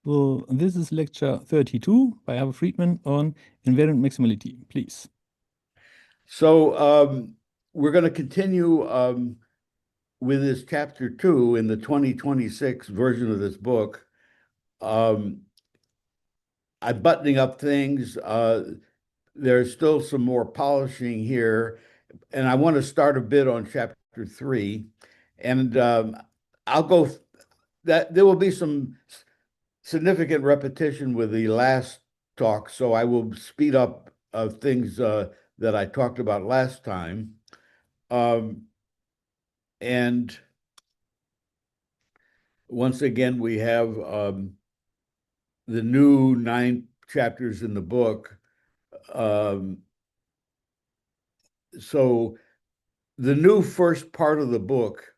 So this is lecture 32 by Harvey Friedman on invariant maximality, please. So we're going to continue with this chapter 2 in the 2026 version of this book. I'm buttoning up things. There's still some more polishing here, and I want to start a bit on chapter 3. And I'll go that there will be some significant repetition with the last talk, so I will speed up things that I talked about last time. And once again, we have the new 9 chapters in the book. So the new first part of the book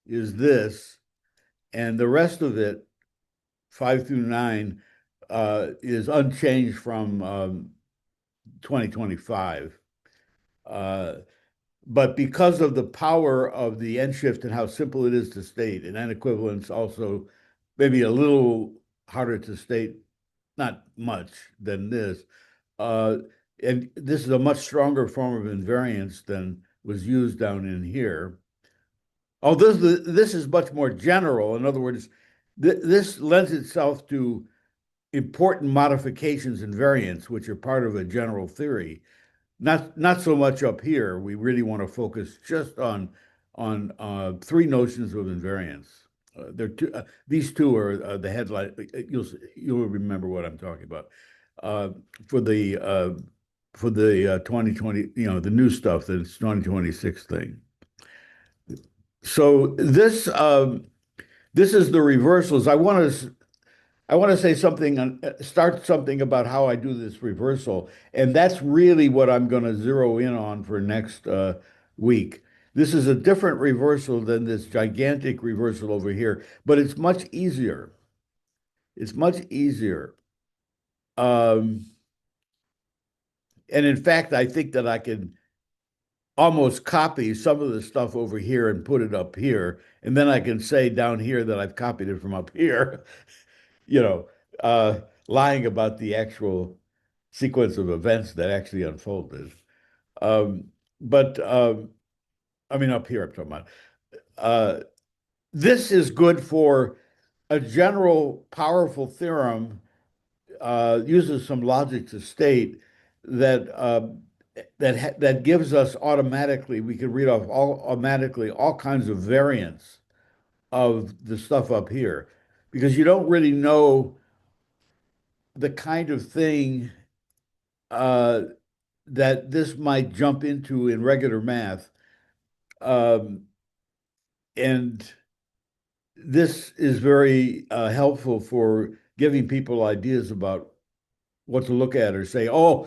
is this, and the rest of it, 5 through 9, is unchanged from 2025. But because of the power of the end shift and how simple it is to state, and end equivalence also maybe a little harder to state, not much than this. And this is a much stronger form of invariance than was used down in here. Oh, this is much more general. In other words, this lends itself to important modifications in variance, which are part of a general theory. Not so much up here. We really want to focus just on 3 notions of invariance. These two are the headline. You'll remember what I'm talking about. For the 2020, the new stuff, the 2026 thing. So this is the reversals. I want to say something, start something about how I do this reversal. And that's really what I'm going to zero in on for next week. This is a different reversal than this gigantic reversal over here, but it's much easier. It's much easier. And in fact, I think that I can almost copy some of the stuff over here and put it up here. And then I can say down here that I've copied it from up here. you know, lying about the actual sequence of events that actually unfolded. But I mean, up here, I'm talking about. This is good for a general powerful theorem, uses some logic to state that that gives us automatically, we can read off automatically all kinds of variants of the stuff up here, because you don't really know the kind of thing that this might jump into in regular math. And this is very helpful for giving people ideas about what to look at or say, oh,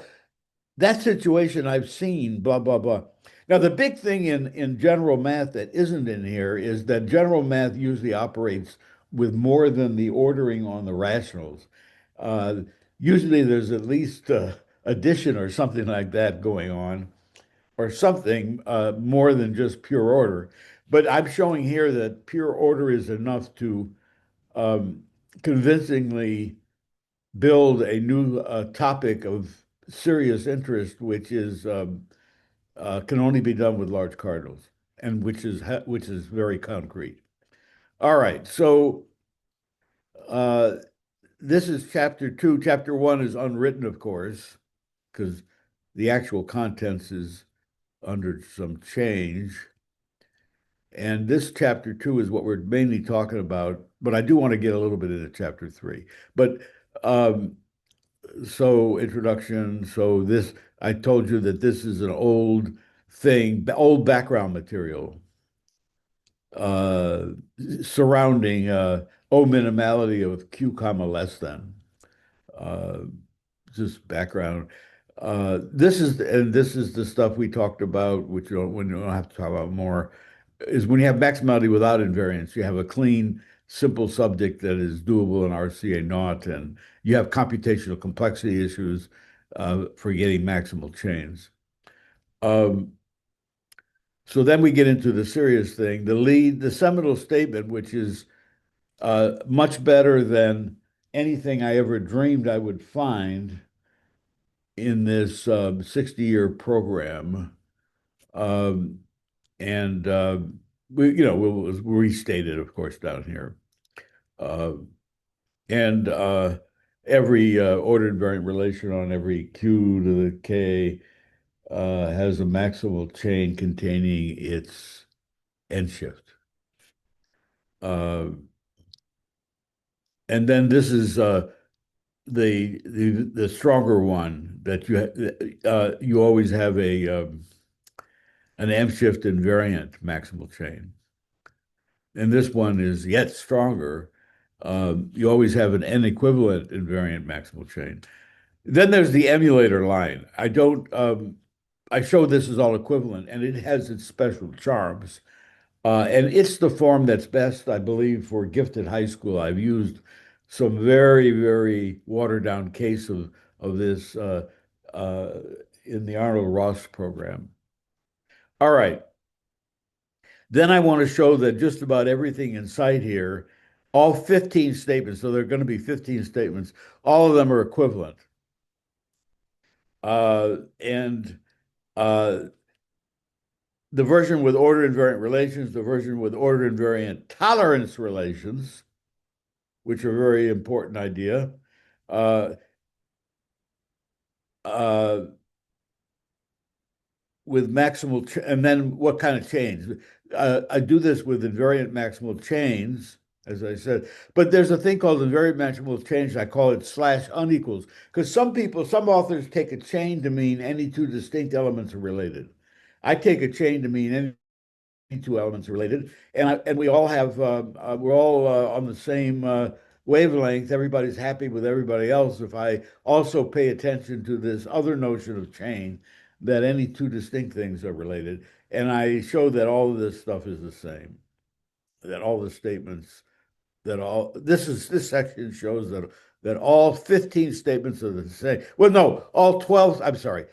that situation I've seen, blah, blah, blah. Now, the big thing in general math that isn't in here is that general math usually operates with more than the ordering on the rationals. Uh, Usually there's at least addition or something like that going on, or something more than just pure order. But I'm showing here that pure order is enough to convincingly build a new topic of serious interest, which is can only be done with large cardinals, and which is very concrete. All right, so uh, this is chapter 2. Chapter 1 is unwritten, of course, because the actual contents is under some change. And this chapter 2 is what we're mainly talking about, but I do want to get a little bit into chapter 3. But so introduction. So this, I told you that this is an old thing, old background material uh, surrounding O minimality of Q comma less than. Uh, just background. This is the stuff we talked about, which when you don't have to talk about more, is when you have maximality without invariance, you have a clean, simple subject that is doable in RCA naught, and you have computational complexity issues for getting maximal chains. Um, so then we get into the serious thing, the seminal statement, which is much better than anything I ever dreamed I would find in this 60-year program. Um, and it was restated, of course, down here. Uh, and every ordered invariant relation on every Q to the K has a maximal chain containing its end shift. Uh, and then this is the stronger one that you always have an M shift invariant maximal chain. And this one is yet stronger. You always have an N equivalent invariant maximal chain. Then there's the emulator line. I show this is all equivalent, and it has its special charms. And it's the form that's best, I believe, for gifted high school. I've used some very, very watered down case of this uh, in the Arnold Ross program. All right. Then I want to show that just about everything in sight here, all 15 statements, so there are going to be 15 statements, all of them are equivalent. And the version with order invariant relations, the version with order invariant tolerance relations, which are a very important idea. Uh, uh, with maximal, and then what kind of chains? I do this with invariant maximal chains, as I said, but there's a thing called invariant maximal chains. I call it slash unequals, because some authors take a chain to mean any two distinct elements are related. I take a chain to mean any two elements related, and we all have we're all on the same wavelength. Everybody's happy with everybody else. If I also pay attention to this other notion of chain, that any two distinct things are related, and I show that all of this stuff is the same. That all the statements that all this section shows that all 15 statements are the same. Well, no, all 12. I'm sorry,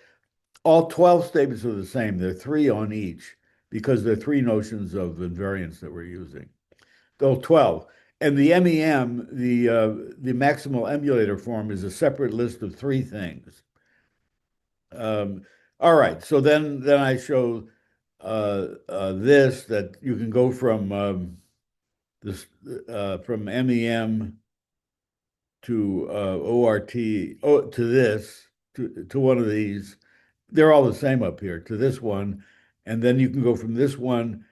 all 12 statements are the same. There are three on each because there are three notions of invariance that we're using. So 12. And the MEM, the maximal emulator form, is a separate list of three things. All right. So then I show this that you can go from this from MEM to ORT to this to one of these. They're all the same up here to this one, and then you can go from this one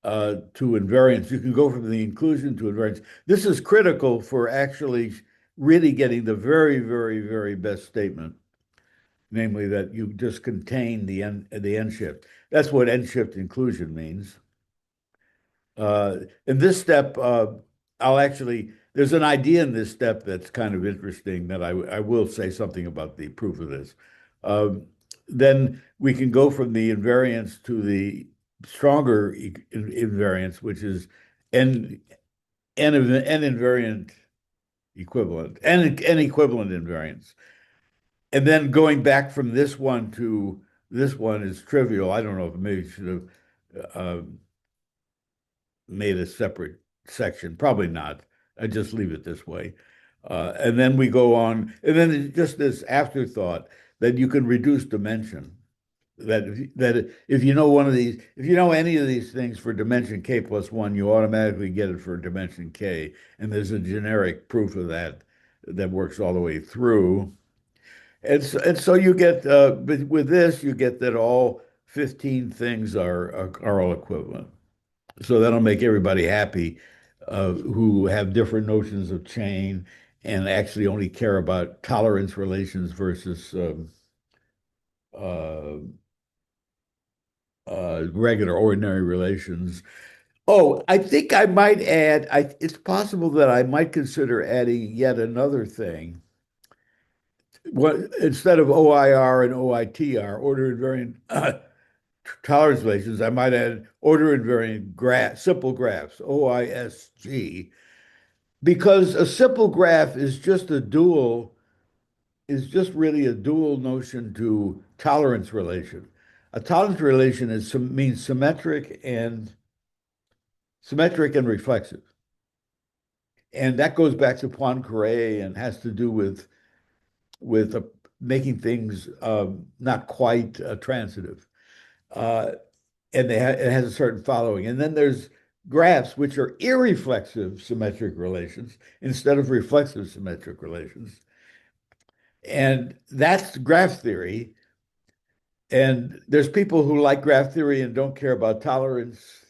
to invariance. You can go from the inclusion to invariance. This is critical for actually really getting the very, very, very best statement, namely that you just contain the end shift. That's what end shift inclusion means. In this step, there's an idea in this step that's kind of interesting that I will say something about the proof of this. Um, then we can go from the invariance to the stronger invariance, which is n n invariant equivalent, n equivalent invariance. And then going back from this one to this one is trivial. I don't know if maybe should have made a separate section. Probably not. I just leave it this way. And then we go on, and then just this afterthought that you can reduce dimension. That if you know one of these, if you know any of these things for dimension k plus one, you automatically get it for dimension k. And there's a generic proof of that that works all the way through. And so you get with this, you get that all 15 things are all equivalent. So that'll make everybody happy who have different notions of chain and actually only care about tolerance relations versus uh, regular ordinary relations. Oh, I think I might add, it's possible that I might consider adding yet another thing. What instead of OIR and OITR, order invariant tolerance relations, I might add order invariant simple graphs, OISG, because a simple graph is just really a dual notion to tolerance relation. A tolerance relation means symmetric and reflexive. And that goes back to Poincaré and has to do with making things not quite transitive. Uh, and it has a certain following. And then there's graphs, which are irreflexive symmetric relations instead of reflexive symmetric relations. And that's graph theory. And there's people who like graph theory and don't care about tolerance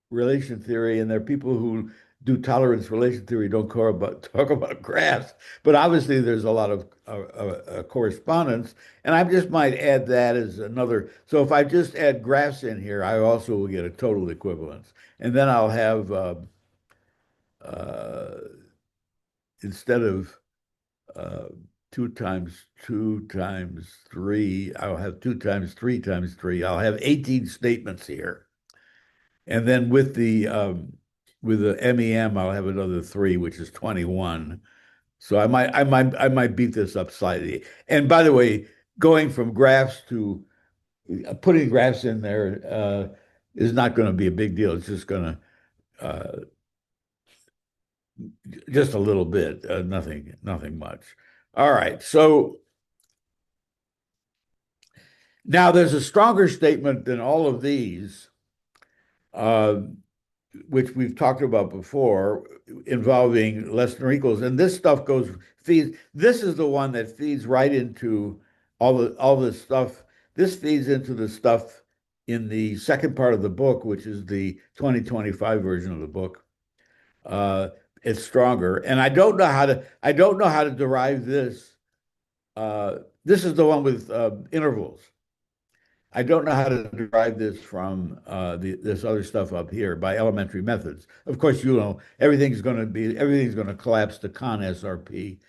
relation theory, and there are people who do tolerance relation theory don't care about talk about graphs. But obviously, there's a lot of correspondence, and I just might add that as another. So if I just add graphs in here, I also will get a total equivalence, and then I'll have uh, instead of uh, 2 times 2 times 3, I'll have 2 times 3 times 3. I'll have 18 statements here. And then with the MEM, I'll have another three, which is 21. So I might beat this up slightly. And by the way, going from graphs to putting graphs in there is not going to be a big deal. It's just going to just a little bit, nothing much. All right. So now there's a stronger statement than all of these. Uh, which we've talked about before, involving less than or equals. And this stuff feeds. This is the one that feeds right into all the stuff. This feeds into the stuff in the second part of the book, which is the 2025 version of the book. Uh, it's stronger, and I don't know how to derive this. This is the one with intervals. I don't know how to derive this from this other stuff up here by elementary methods. Of course, everything's going to collapse to con SRP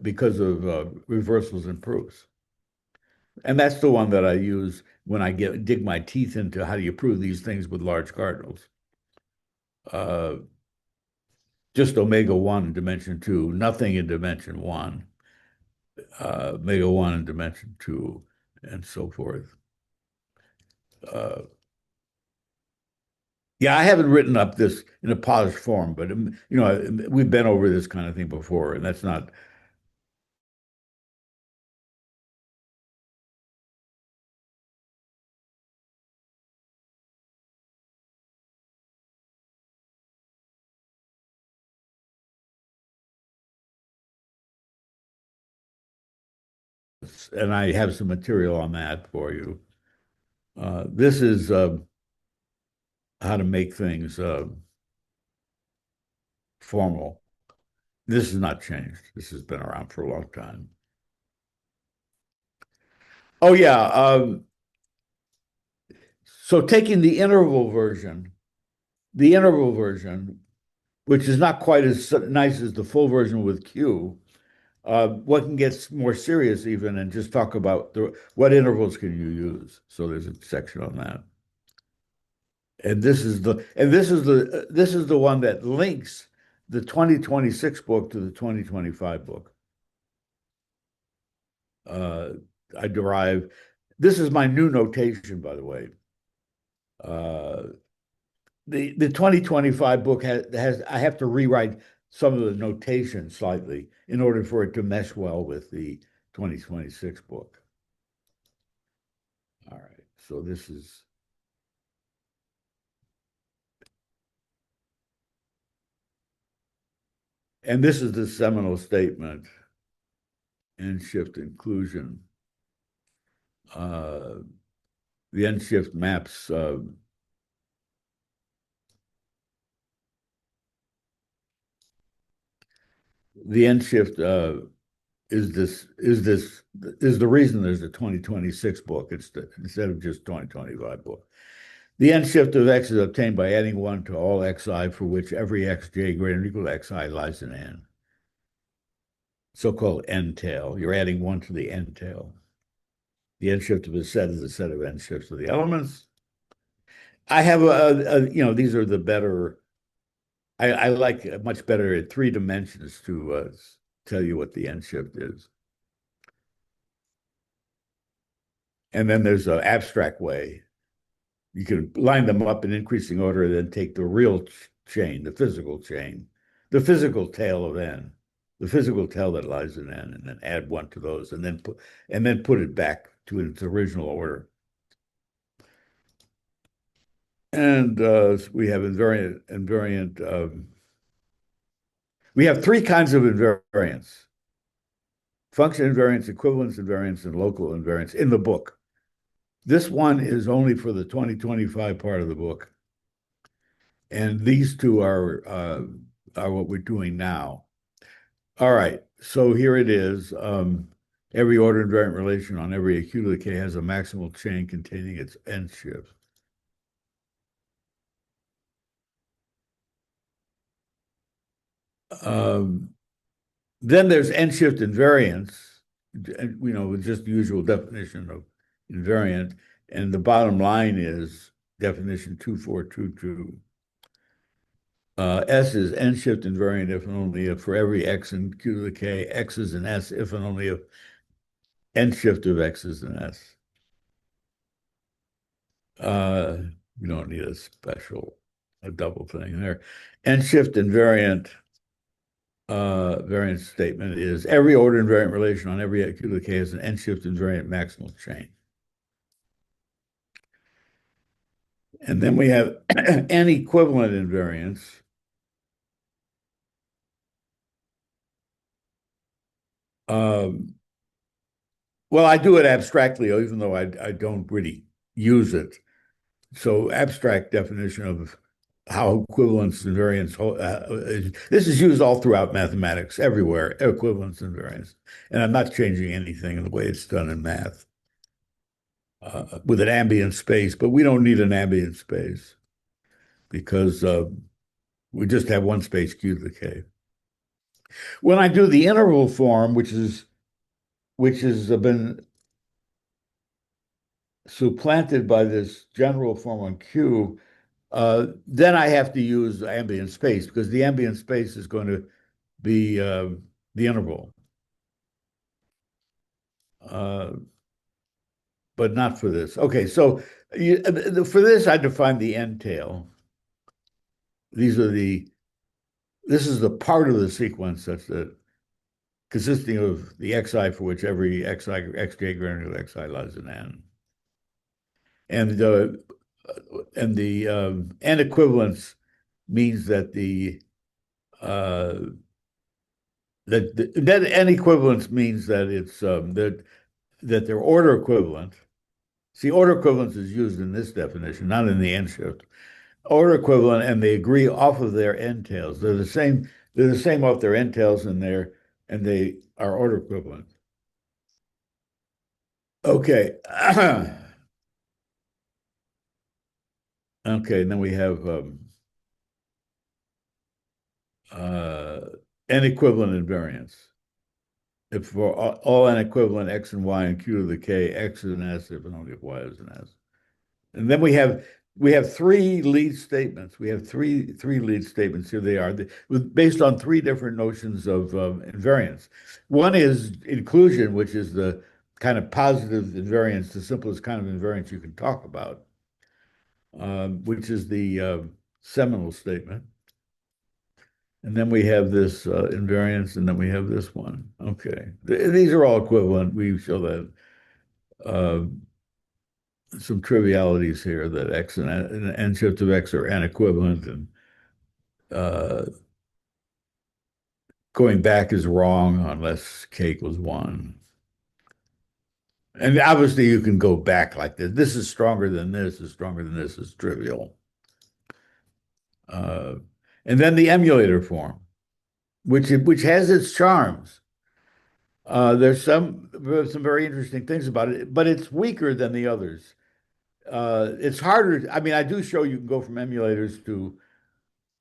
because of reversals and proofs. And that's the one that I use when I dig my teeth into how do you prove these things with large cardinals. Uh, just omega 1 in dimension 2, nothing in dimension 1, omega 1 in dimension 2, and so forth. Yeah, I haven't written up this in a polished form, but we've been over this kind of thing before, and that's not. And I have some material on that for you. This is how to make things formal. This has not changed. This has been around for a long time. Oh yeah. So taking the interval version, which is not quite as nice as the full version with Q. One can get more serious even and just talk about what intervals can you use. So there's a section on that. And this is the one that links the 2026 book to the 2025 book. Uh, I derive this is my new notation, by the way. Uh, the 2025 book has I have to rewrite some of the notation slightly in order for it to mesh well with the 2026 book. All right, so this is and this is the seminal statement end shift inclusion. Uh, the end shift maps the end shift is the reason there's a 2026 book instead of just 2025 book. The end shift of x is obtained by adding 1 to all xi for which every xj greater than or equal to xi lies in n. So-called n tail. You're adding 1 to the n tail. The end shift of a set is the set of end shifts of the elements. I have these are the better. I like much better at 3 dimensions to tell you what the end shift is. And then there's an abstract way. You can line them up in increasing order, then take the real chain, the physical chain, the physical tail of n, the physical tail that lies in n, and then add one to those, and then put it back to its original order. And we have invariant. We have three kinds of invariance: function invariance, equivalence invariance, and local invariance in the book. This one is only for the 2025 part of the book. And these two are what we're doing now. All right, so here it is. Every order invariant relation on every acute of the K has a maximal chain containing its n shift. Then there's n shift invariance, with just the usual definition of invariant. And the bottom line is definition 2422. S is n shift invariant if and only if for every x in q to the k, x is an s if and only if n shift of x is an s. We don't need a double thing there. N shift invariant variance statement is every order invariant relation on every q to the k is an n shift invariant maximal chain. And then we have n equivalent invariance. Well, I do it abstractly, even though I don't really use it. So abstract definition of how equivalence and variance, this is used all throughout mathematics, everywhere, equivalence and variance. And I'm not changing anything in the way it's done in math with an ambient space, but we don't need an ambient space because we just have one space q to the k. When I do the interval form, which has been supplanted by this general form on Q, then I have to use ambient space because the ambient space is going to be the interval. But not for this. Okay, so for this, I define the end tail. This is the part of the sequence that's consisting of the xi for which every xj greater than xi lies in n. And the n equivalence means that that n equivalence means that it's that they're order equivalent. See, order equivalence is used in this definition, not in the n shift. Order equivalent, and they agree off of their n tails. They're the same. They're the same off their n tails, and they are order equivalent. Okay. Okay, and then we have n equivalent invariance. If for all n equivalent x and y and q to the k, x is an s if and only if y is an s. And then we have three lead statements. We have three lead statements. Here they are, based on three different notions of invariance. One is inclusion, which is the kind of positive invariance, the simplest kind of invariance you can talk about, which is the seminal statement. And then we have this invariance, and then we have this one. Okay, these are all equivalent. We show that some trivialities here that x and n shift of x are n equivalent, and going back is wrong unless k equals 1. And obviously you can go back like this. This is stronger than this is stronger than this is trivial. And then the emulator form, which has its charms. There's some very interesting things about it, but it's weaker than the others. It's harder. I mean, I do show you can go from emulators to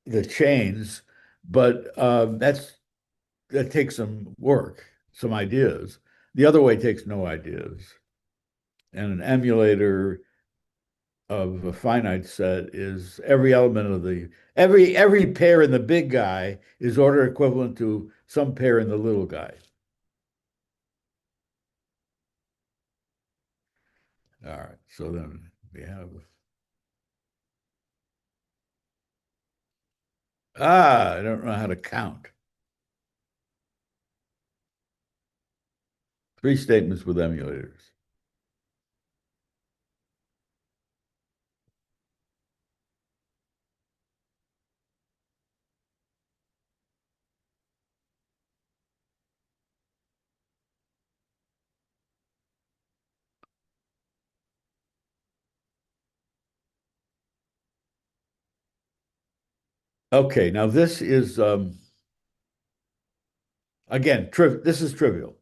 the chains, but that takes some work, some ideas. The other way takes no ideas. And an emulator of a finite set is every element of every pair in the big guy is order equivalent to some pair in the little guy. All right, so then we have Ah, I don't know how to count. Three statements with emulators. Okay, now this is again, this is trivial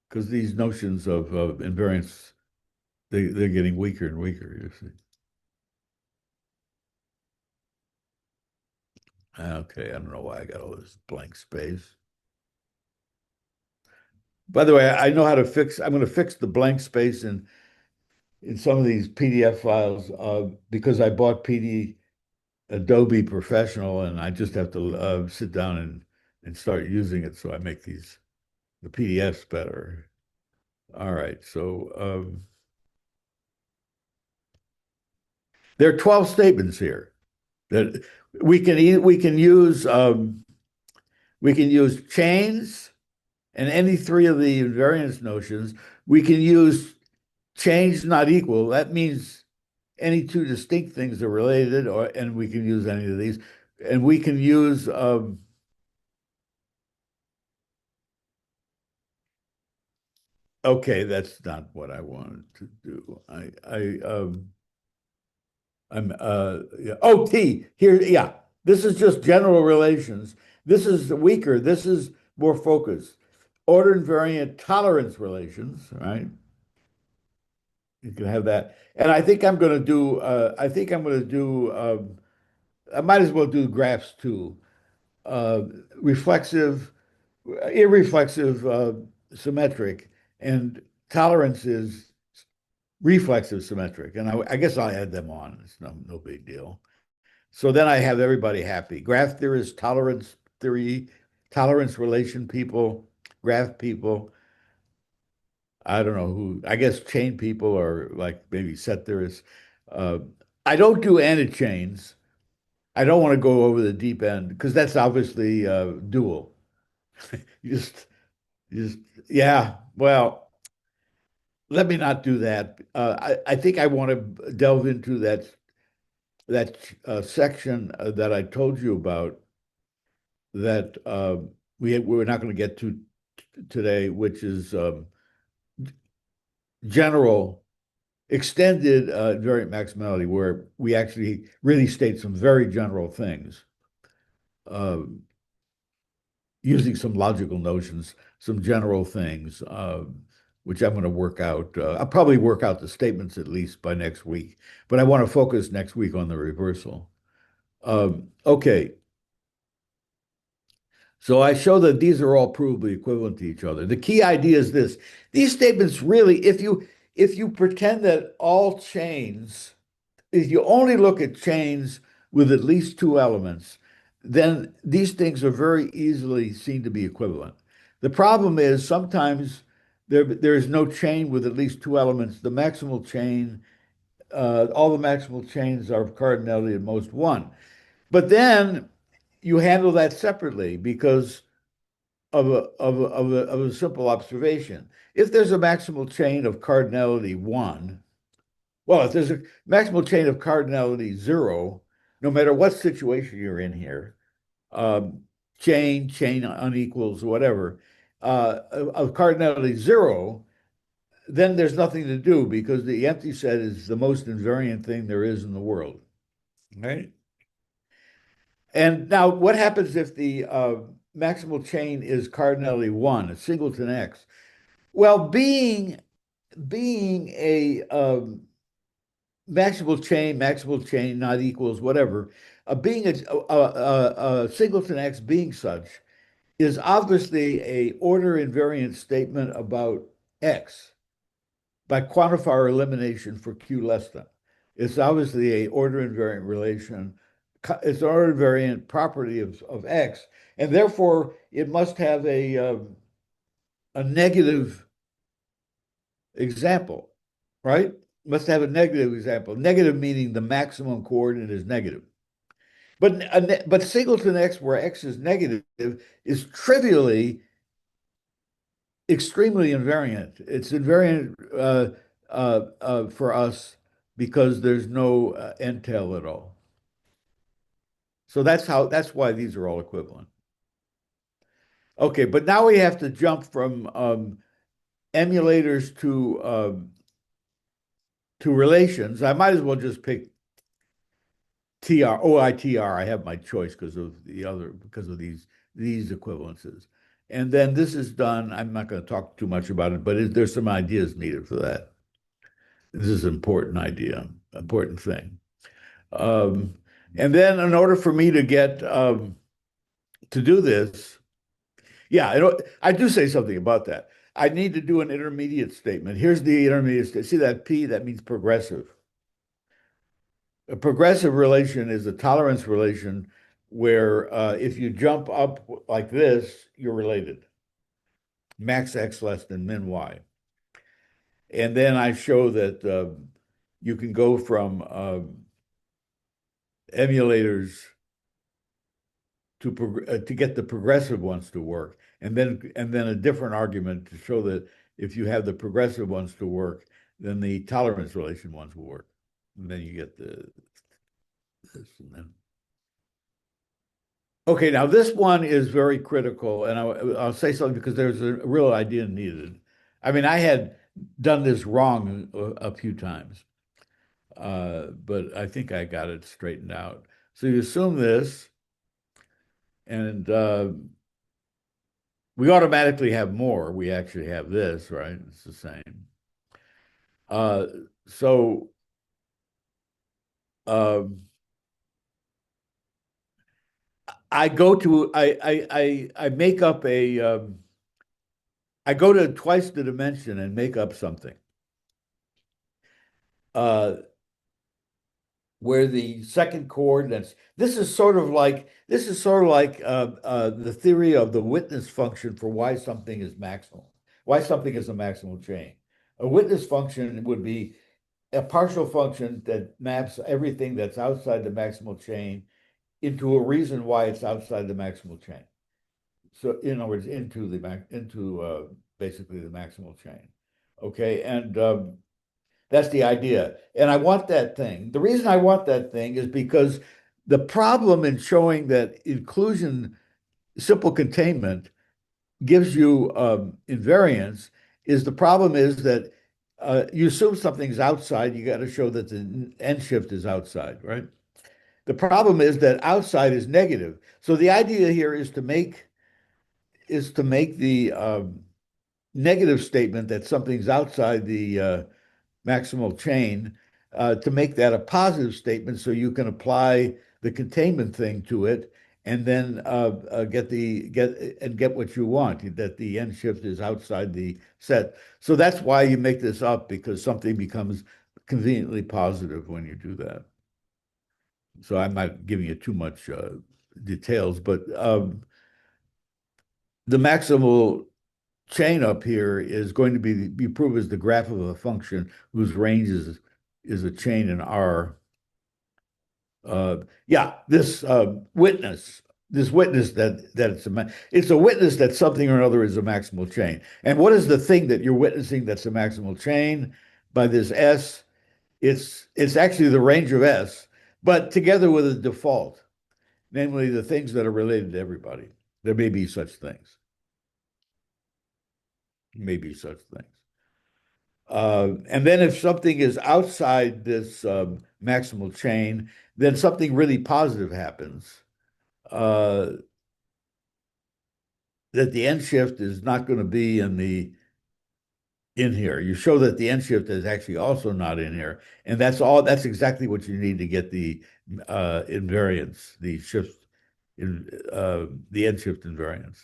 because these notions of invariance they're getting weaker and weaker, you see. Okay, I don't know why I got all this blank space. By the way, I know how to fix, I'm going to fix the blank space in some of these PDF files because I bought Adobe Professional and I just have to sit down and start using it so I make the PDFs better. All right, so there are 12 statements here that we can use chains and any three of the invariance notions. We can use change not equal. That means any two distinct things are related, and we can use any of these. And we can use okay, that's not what I wanted to do. I'm yeah. Oh, T here, yeah. This is just general relations. This is weaker. This is more focused. Order invariant tolerance relations, right? You can have that. And I think I'm going to do. I think I'm going to do. I might as well do graphs too. Uh, reflexive, irreflexive, symmetric, and tolerance is reflexive symmetric. And I guess I'll add them on. It's no big deal. So then I have everybody happy. Graph theorists, tolerance theory, tolerance relation people, graph people. I don't know who, I guess chain people or like maybe set theorists. Uh, I don't do antichains. I don't want to go over the deep end because that's obviously dual. You just, you just, yeah. Well, let me not do that. I think I want to delve into that section that I told you about that we're not going to get to today, which is general extended invariant maximality, where we actually really state some very general things uh, using some logical notions, some general things, which I'm going to work out. I'll probably work out the statements at least by next week, but I want to focus next week on the reversal. Okay, so I show that these are all provably equivalent to each other. The key idea is this: these statements really, if you pretend that all chains, if you only look at chains with at least two elements, then these things are very easily seen to be equivalent. The problem is sometimes there is no chain with at least two elements. The maximal chain, all the maximal chains are of cardinality at most one. But then you handle that separately because of a simple observation. If there's a maximal chain of cardinality one, well, if there's a maximal chain of cardinality zero, no matter what situation you're in here, um, chain unequals, whatever, of cardinality zero, then there's nothing to do because the empty set is the most invariant thing there is in the world, right? And now, what happens if the maximal chain is cardinality one, a singleton X? Well, being a maximal chain, not equals, whatever, being a singleton X being such is obviously a order invariant statement about X by quantifier elimination for Q less than. It's obviously a order invariant relation. It's an order invariant property of X, and therefore it must have a negative example, right? Must have a negative example. Negative meaning the maximum coordinate is negative. but singleton X, where X is negative, is trivially extremely invariant. It's invariant for us because there's no end tail at all. So that's why these are all equivalent. Okay, but now we have to jump from emulators to relations. I might as well just pick TR, OITR. I have my choice because of these equivalences. And then this is done. I'm not going to talk too much about it, but there's some ideas needed for that. This is an important idea, important thing. Um, and then in order for me to get to do this, yeah, I do say something about that. I need to do an intermediate statement. Here's the intermediate statement. See that P? That means progressive. A progressive relation is a tolerance relation where if you jump up like this, you're related. Max X less than min Y. And then I show that you can go from emulators to get the progressive ones to work, and then a different argument to show that if you have the progressive ones to work, then the tolerance relation ones will work, and then you get this. And then okay, now this one is very critical, and I'll say something because there's a real idea needed. I mean, I had done this wrong a few times, but I think I got it straightened out. So you assume this, and we automatically have more. We actually have this, right? It's the same. Uh, so um, I go to I make up I go to twice the dimension and make up something uh, where the second coordinates. This is sort of like the theory of the witness function for why something is maximal, why something is a maximal chain. A witness function would be a partial function that maps everything that's outside the maximal chain into a reason why it's outside the maximal chain. So, in other words, into basically the maximal chain. Okay, and that's the idea. And I want that thing. The reason I want that thing is because the problem in showing that inclusion, simple containment, gives you invariance is the problem is that you assume something's outside, you got to show that the end shift is outside, right? The problem is that outside is negative. So the idea here is to make the negative statement that something's outside the maximal chain to make that a positive statement so you can apply the containment thing to it and then get what you want, that the end shift is outside the set. So that's why you make this up, because something becomes conveniently positive when you do that. So I'm not giving you too much details, but the maximal chain up here is going to be proved as the graph of a function whose range is a chain in R. Yeah, this witness that it's a witness that something or another is a maximal chain. And what is the thing that you're witnessing that's a maximal chain by this S? It's actually the range of S, but together with a default, namely the things that are related to everybody. There may be such things. Maybe such things. And then if something is outside this maximal chain, then something really positive happens. Uh, that the end shift is not going to be in here. You show that the end shift is actually also not in here, and that's exactly what you need to get the invariance, the shift in the end shift invariance.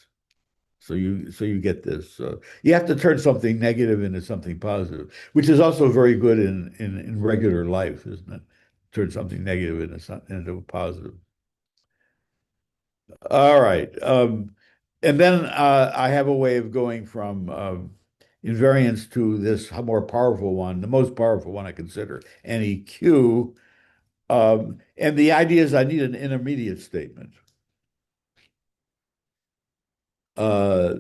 So you get this. You have to turn something negative into something positive, which is also very good in regular life, isn't it? Turn something negative into a positive. All right. And then I have a way of going from invariance to this more powerful one, the most powerful one I consider, NEQ. And the idea is I need an intermediate statement uh,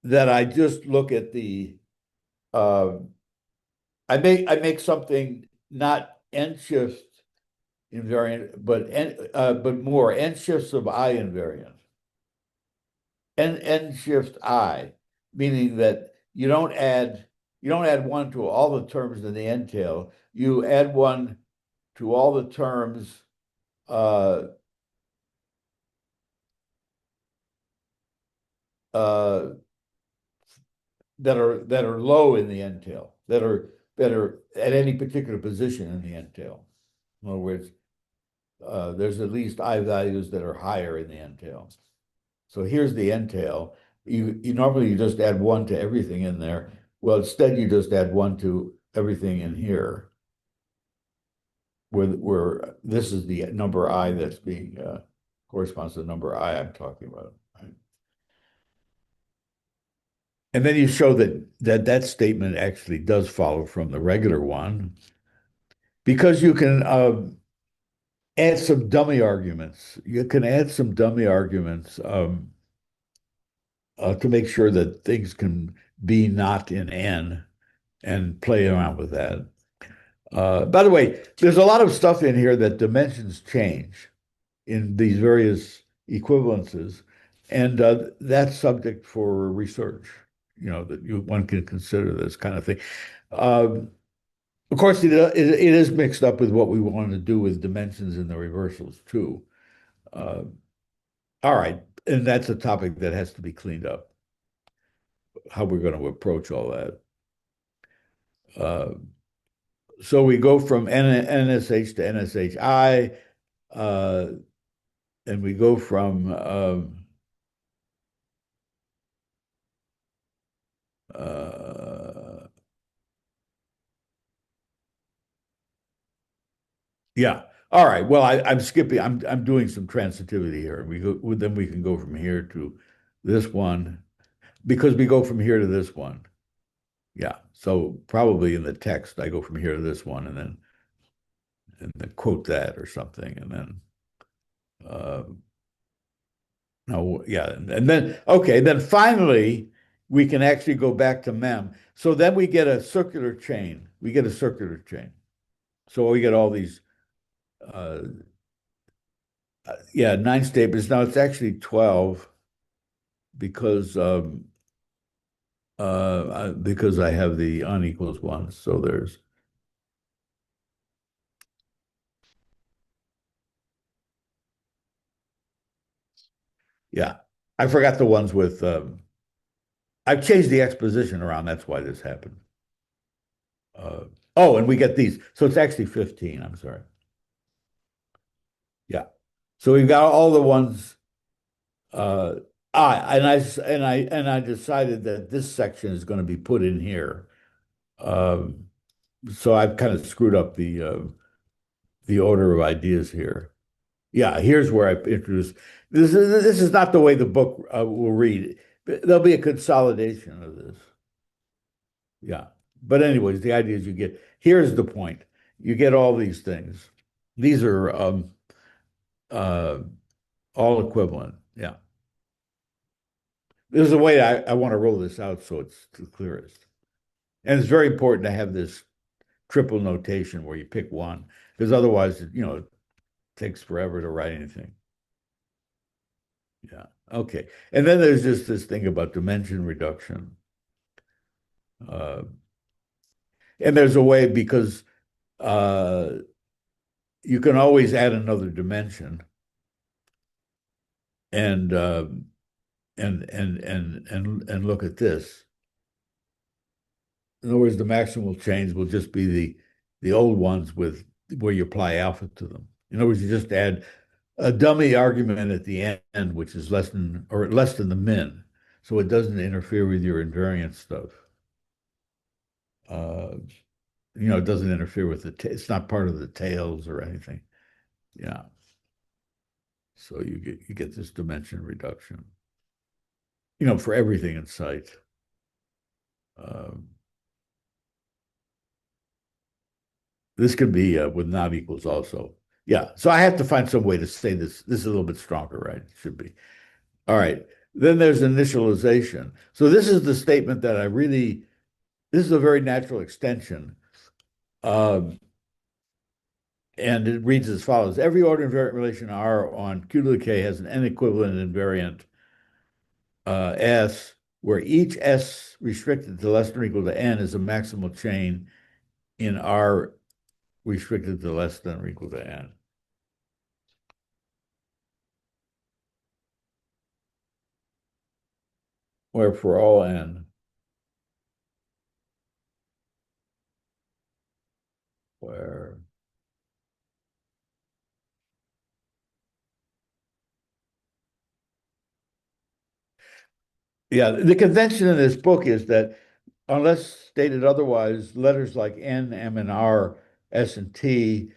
that I just look at the uh, I make something not n shift invariant, but more n shifts of I invariant. N shift I, meaning that you don't add one to all the terms in the n tail. You add one to all the terms uh, uh, that are low in the n tail, that are at any particular position in the n tail. In other words, there's at least I values that are higher in the n tail. So here's the n tail. You normally you just add one to everything in there. Well, instead you just add one to everything in here, where this is the number I that's being corresponds to the number I I'm talking about. Right? And then you show that statement actually does follow from the regular one because you can add some dummy arguments. You can add some dummy arguments to make sure that things can be not in N and play around with that. By the way, there's a lot of stuff in here that dimensions change in these various equivalences, and that's subject for research. One can consider this kind of thing. Um, of course, it is mixed up with what we want to do with dimensions in the reversals too. Uh, all right, and that's a topic that has to be cleaned up. How we're going to approach all that. Uh, so we go from NSH to NSHI, uh, and we go from uh, yeah. All right. Well, I'm skipping. I'm doing some transitivity here. Then we can go from here to this one because we go from here to this one. Yeah. So probably in the text, I go from here to this one, and then quote that or something, and then uh, no, yeah, and then okay, then finally we can actually go back to mem. So then we get a circular chain. We get a circular chain. So we get all these, uh, yeah, 9 statements. Now it's actually 12 because because I have the unequals one. So there's yeah, I forgot the ones with I've changed the exposition around. That's why this happened. Oh, and we get these. So it's actually 15. I'm sorry. Yeah. So we've got all the ones. Uh, and I decided that this section is going to be put in here. Um, so I've kind of screwed up the order of ideas here. Yeah, here's where I introduce this is not the way the book will read. There'll be a consolidation of this. Yeah. But anyways, the idea is here's the point. You get all these things. These are uh, all equivalent. Yeah. There's a way I want to roll this out so it's the clearest. And it's very important to have this triple notation where you pick one, because otherwise, it takes forever to write anything. Yeah. Okay. And then there's just this thing about dimension reduction. Uh, and there's a way because uh, you can always add another dimension and and look at this. In other words, the maximal chains will just be the old ones with where you apply alpha to them. In other words, you just add a dummy argument at the end, which is less than the min, so it doesn't interfere with your invariant stuff. Uh, it doesn't interfere with it's not part of the tails or anything. Yeah. So you get this dimension reduction, for everything in sight. Um, this can be with not equals also. Yeah. So I have to find some way to say this. This is a little bit stronger, right? It should be. All right. Then there's initialization. So this is the statement that I really, this is a very natural extension. Um, and it reads as follows. Every order invariant relation R on Q to the K has an n equivalent invariant S, where each S restricted to less than or equal to n is a maximal chain in R restricted to less than or equal to n. Where for all n, where yeah, the convention in this book is that unless stated otherwise, letters like N, M, and R, S and T,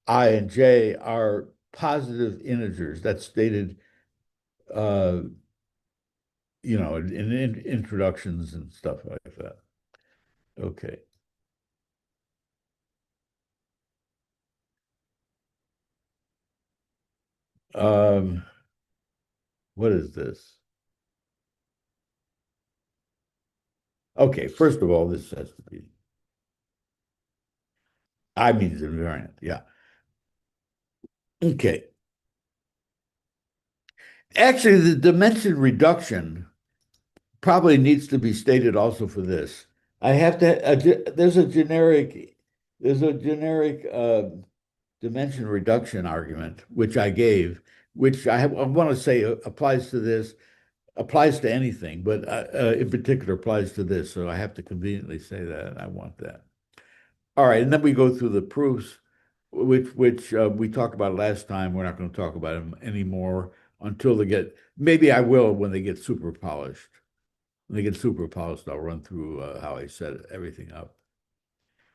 I and J are positive integers. That's stated, uh, in introductions and stuff like that. Okay. Um, what is this? Okay, first of all, this has to be I means invariant. Yeah. Okay. Actually, the dimension reduction probably needs to be stated also for this. I have to, there's a generic dimension reduction argument, which I gave, which I want to say applies to this, applies to anything, but in particular applies to this. So I have to conveniently say that. I want that. All right, and then we go through the proofs, which we talked about last time. We're not going to talk about them anymore until they get. Maybe I will when they get super polished. When they get super polished, I'll run through how I set everything up.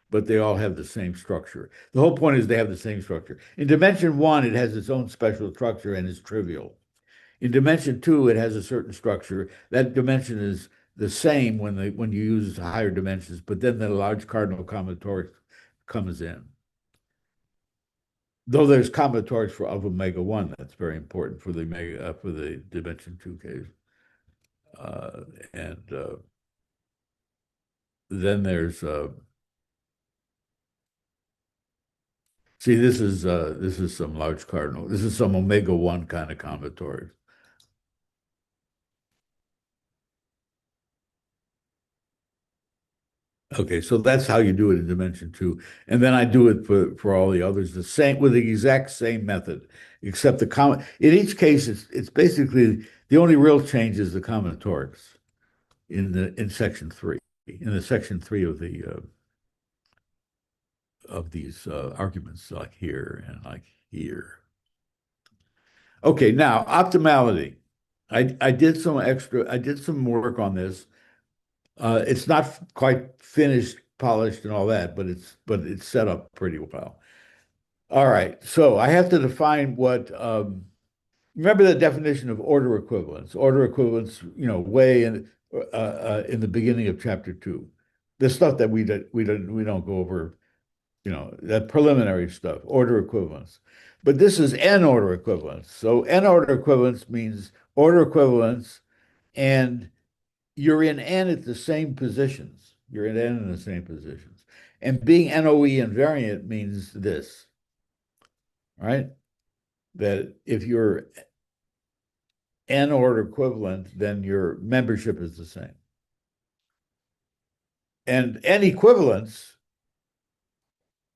But they all have the same structure. The whole point is they have the same structure. In dimension one, it has its own special structure and is trivial. In dimension two, it has a certain structure. That dimension is the same when you use higher dimensions, but then the large cardinal combinatorics comes in. Though there's combinatorics for of omega one, that's very important for the mega for the dimension two case. And then there's see this is some large cardinal. This is some omega one kind of combinatorics. Okay, so that's how you do it in dimension two. And then I do it for all the others the same with the exact same method, except the common in each case it's basically the only real change is the combinatorics in section three, in the section three of these arguments like here and like here. Okay, now optimality. I did some work on this. It's not quite finished, polished, and all that, but it's set up pretty well. All right, so I have to define what. Remember the definition of order equivalence. Order equivalence, way in the beginning of chapter two. The stuff that we don't go over, that preliminary stuff, order equivalence. But this is n order equivalence. So n order equivalence means order equivalence, and you're in n at the same positions. You're in n in the same positions. And being NOE invariant means this, right? That if you're n order equivalent, then your membership is the same. And n equivalence,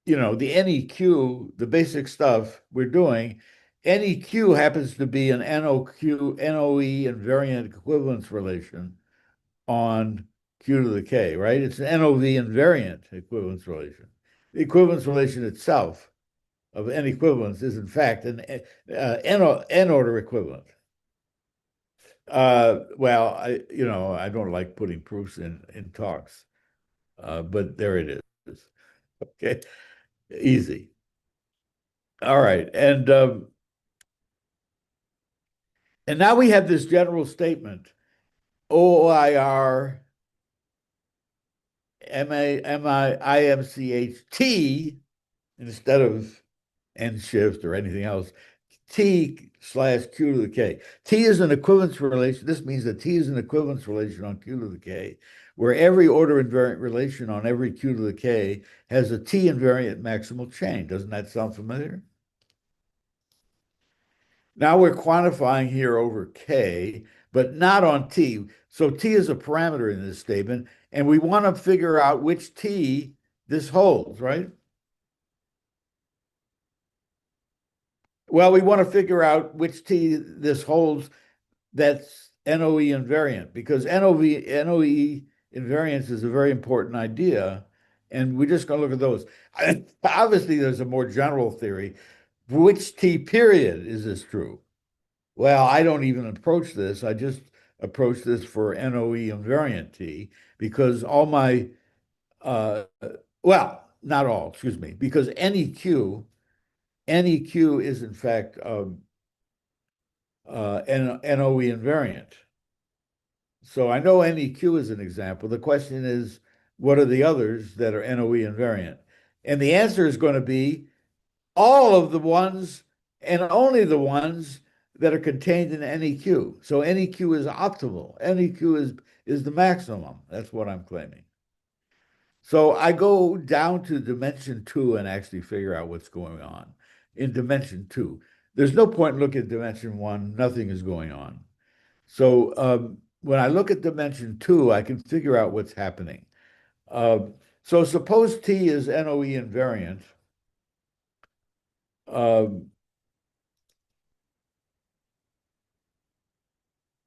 the NEQ, the basic stuff we're doing, NEQ happens to be an NOE invariant equivalence relation on Q to the K, right? It's an NOV invariant equivalence relation. The equivalence relation itself of n equivalence is in fact an n order equivalent. Well, I don't like putting proofs in talks, but there it is. Okay, easy. All right, and now we have this general statement: OIR MIMCHT instead of n shift or anything else, T slash Q to the K. T is an equivalence relation. This means that T is an equivalence relation on Q to the K, where every order invariant relation on every Q to the K has a T invariant maximal chain. Doesn't that sound familiar? Now we're quantifying here over K, but not on T. So T is a parameter in this statement, and we want to figure out which T this holds, right? Well, we want to figure out which T this holds that's NOE invariant, because NOE invariance is a very important idea, and we're just going to look at those. Obviously, there's a more general theory. Which T period is this true? Well, I don't even approach this. I just approach this for NOE invariant T because all my, uh, well, not all, excuse me, because NEQ is in fact NOE invariant. So I know NEQ is an example. The question is, what are the others that are NOE invariant? And the answer is going to be all of the ones and only the ones that are contained in NEQ. So NEQ is optimal. NEQ is the maximum. That's what I'm claiming. So I go down to dimension two and actually figure out what's going on in dimension two. There's no point in looking at dimension one, nothing is going on. So when I look at dimension two, I can figure out what's happening. So suppose T is NOE invariant.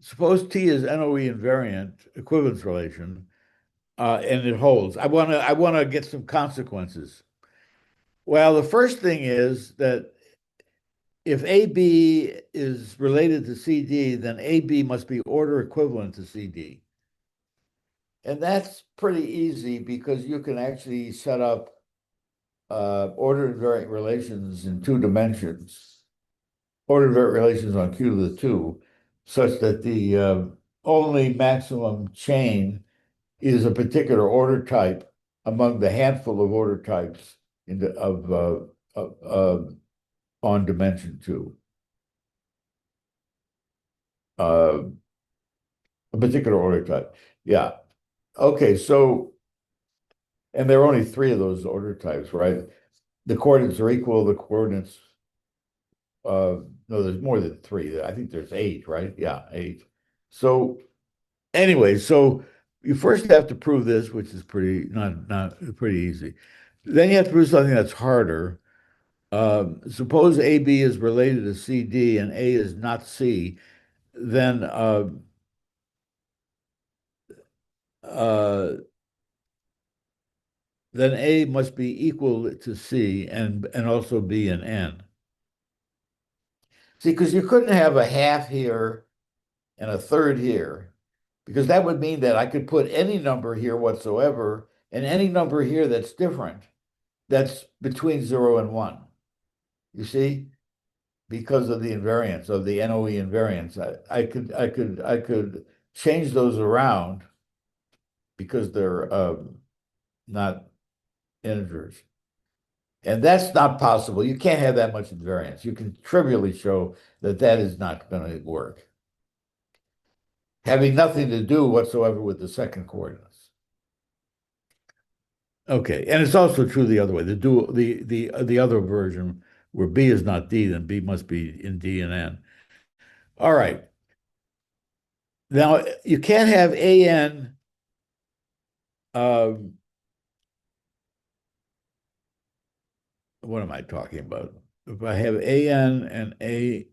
Suppose T is NOE invariant equivalence relation, and it holds. I want to get some consequences. Well, the first thing is that if AB is related to CD, then AB must be order equivalent to CD. And that's pretty easy because you can actually set up order invariant relations in two dimensions, order invariant relations on Q to the two, such that the only maximum chain is a particular order type among the handful of order types on dimension two. Uh, a particular order type. Yeah. Okay, so, and there are only three of those order types, right? The coordinates are equal, the coordinates, no, there's more than three. I think there's eight, right? Yeah, eight. So anyway, so you first have to prove this, which is not pretty easy. Then you have to prove something that's harder. Suppose AB is related to CD and A is not C, then uh, then A must be equal to C and also B and N. See, because you couldn't have a half here and a third here, because that would mean that I could put any number here whatsoever and any number here that's different, that's between 0 and 1. You see? Because of the invariance of the NOE invariance, I could change those around because they're not integers. And that's not possible. You can't have that much invariance. You can trivially show that that is not going to work, having nothing to do whatsoever with the second coordinates. Okay, and it's also true the other way. The other version where B is not D, then B must be in D and N. All right. Now you can't have AN. Um, what am I talking about? If I have AN and A,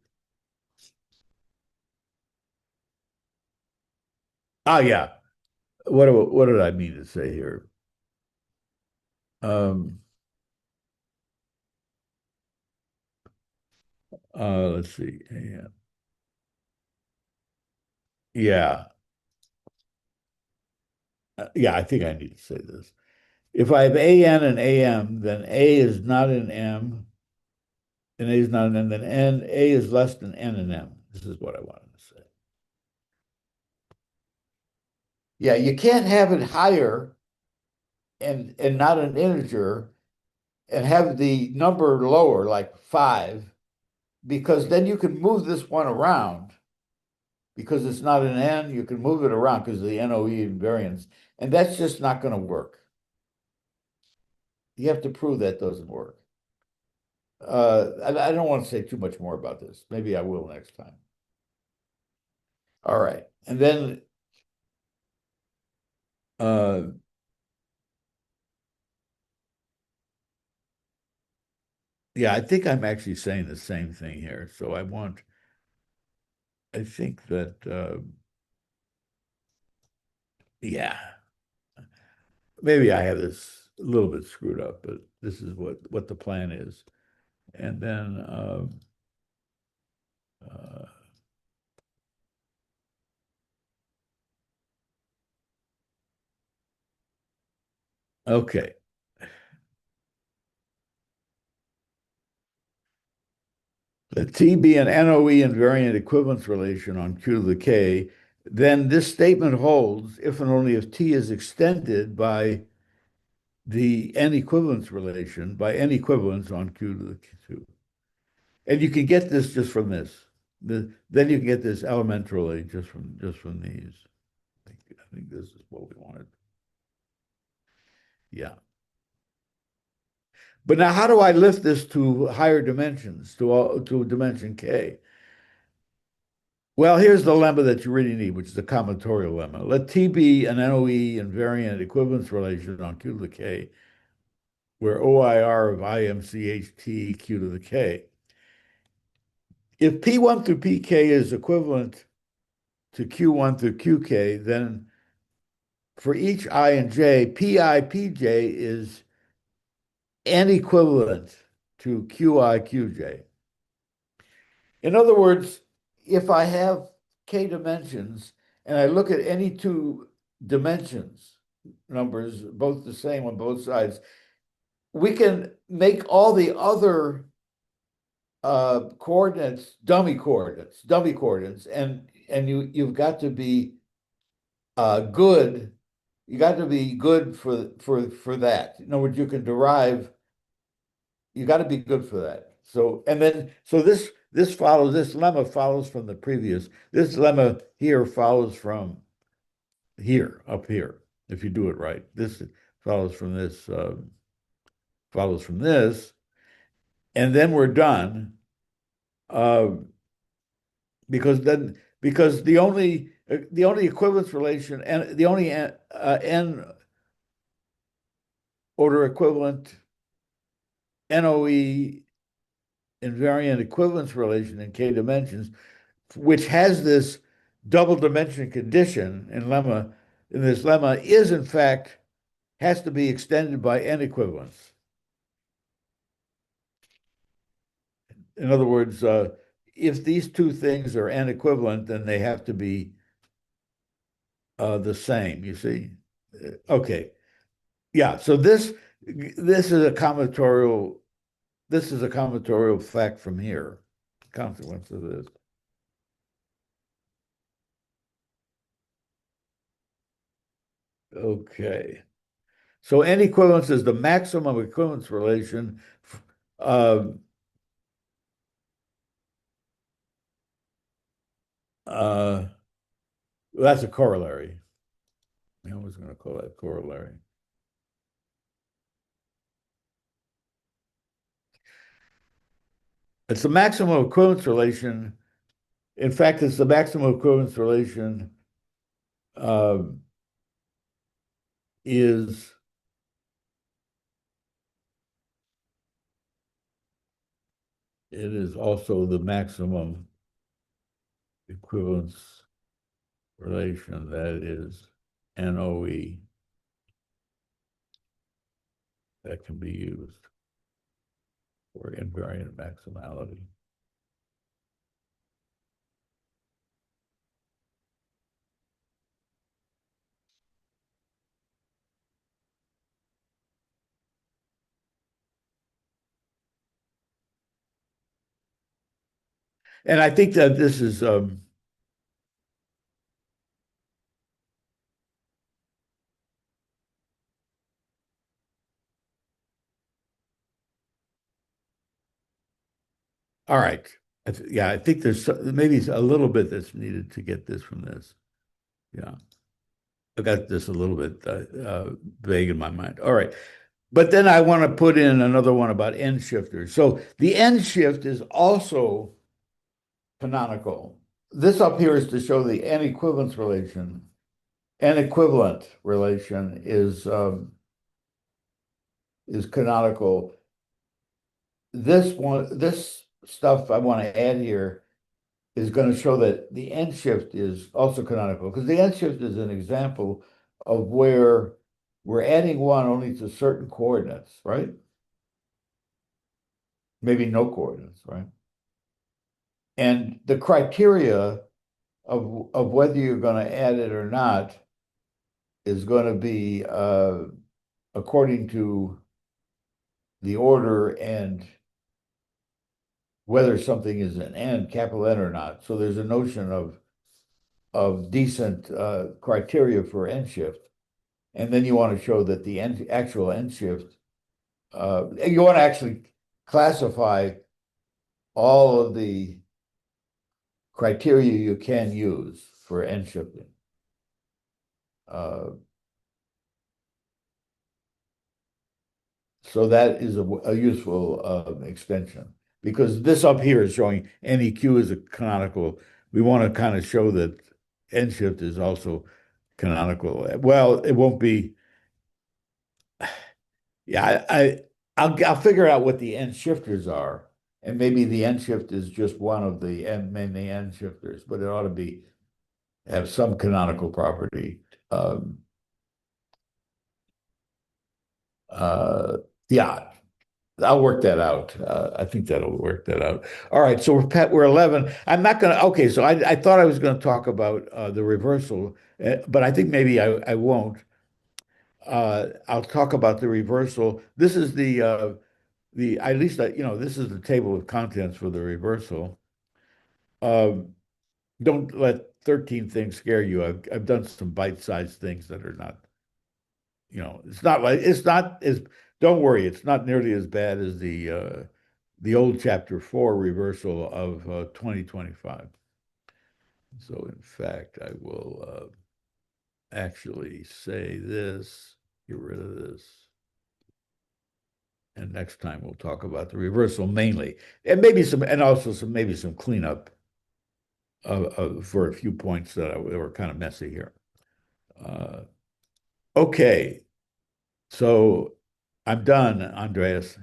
yeah. What did I mean to say here? Um, let's see. AN. Yeah, yeah. I think I need to say this. If I have AN and AM, then A is not in M, and A is not in N. Then A is less than N and M. This is what I wanted to say. Yeah, you can't have it higher and not an integer and have the number lower, like 5, because then you can move this one around because it's not an N, you can move it around because of the NOE invariance, and that's just not going to work. You have to prove that doesn't work. I don't want to say too much more about this. Maybe I will next time. All right. And then uh, yeah, I think I'm actually saying the same thing here. So I think that yeah, maybe I have this a little bit screwed up, but this is what the plan is. And then uh, okay. Let T be an NOE invariant equivalence relation on Q to the K, then this statement holds if and only if T is extended by the N equivalence relation, by N equivalence on Q to the Q2. And you can get this just from this. Then you can get this elementarily just from these. I think this is what we wanted. Yeah. But now how do I lift this to higher dimensions, to dimension K? Well, here's the lemma that you really need, which is the combinatorial lemma. Let T be an NOE invariant equivalence relation on Q to the K, where OIR of IMCHT Q to the K. If P1 through PK is equivalent to Q1 through QK, then for each I and J, PI, PJ is N equivalent to QI, QJ. In other words, if I have K dimensions and I look at any two dimensions, numbers, both the same on both sides, we can make all the other coordinates dummy coordinates, and you've got to be good. You got to be good for that. In other words, you can derive. You got to be good for that. So and then so this follows this lemma follows from the previous. This lemma here follows from here up here. If you do it right, this follows from this follows from this, and then we're done. Uh, because the only equivalence relation and the only n order equivalent NOE invariant equivalence relation in k dimensions, which has this double dimension condition in this lemma, is in fact has to be extended by n equivalence. In other words, if these two things are n equivalent, then they have to be the same. You see? Okay. Yeah. So this is a combinatorial fact from here. Consequence of this. Okay. So N equivalence is the maximum equivalence relation. Uh, uh, that's a corollary. I was going to call that corollary. It's the maximum equivalence relation. In fact, it's the maximum equivalence relation uh, is it is also the maximum equivalence relation that is NOE that can be used for invariant maximality. And I think that this is All right. Yeah, I think there's maybe a little bit that's needed to get this from this. Yeah, I got this a little bit vague in my mind. All right. But then I want to put in another one about end shifters. So the end shift is also canonical. This up here is to show the n equivalence relation. N equivalent relation is canonical. This stuff I want to add here is going to show that the end shift is also canonical because the end shift is an example of where we're adding one only to certain coordinates, right? Maybe no coordinates, right? And the criteria of whether you're going to add it or not is going to be according to the order and whether something is an N, capital N or not. So there's a notion of decent criteria for N shift. And then you want to show that the actual N shift, you want to actually classify all of the criteria you can use for N shifting. So that is a useful extension because this up here is showing NEQ is a canonical. We want to kind of show that N shift is also canonical. Well, it won't be. Yeah, I'll figure out what the N shifters are, and maybe the N shift is just one of the N many N shifters, but it ought to be have some canonical property. Um, yeah, I'll work that out. I think that'll work that out. All right, so we're 11. I'm not gonna. Okay, so I thought I was going to talk about the reversal, but I think maybe I won't. I'll talk about the reversal. This is the at least this is the table of contents for the reversal. Um, don't let 13 things scare you. I've done some bite-sized things that are not, it's not as, don't worry, it's not nearly as bad as the old chapter 4 reversal of 2025. So in fact, I will actually say this, get rid of this. And next time we'll talk about the reversal mainly, and also maybe some cleanup for a few points that were kind of messy here. Uh, okay, so I'm done, Andreas.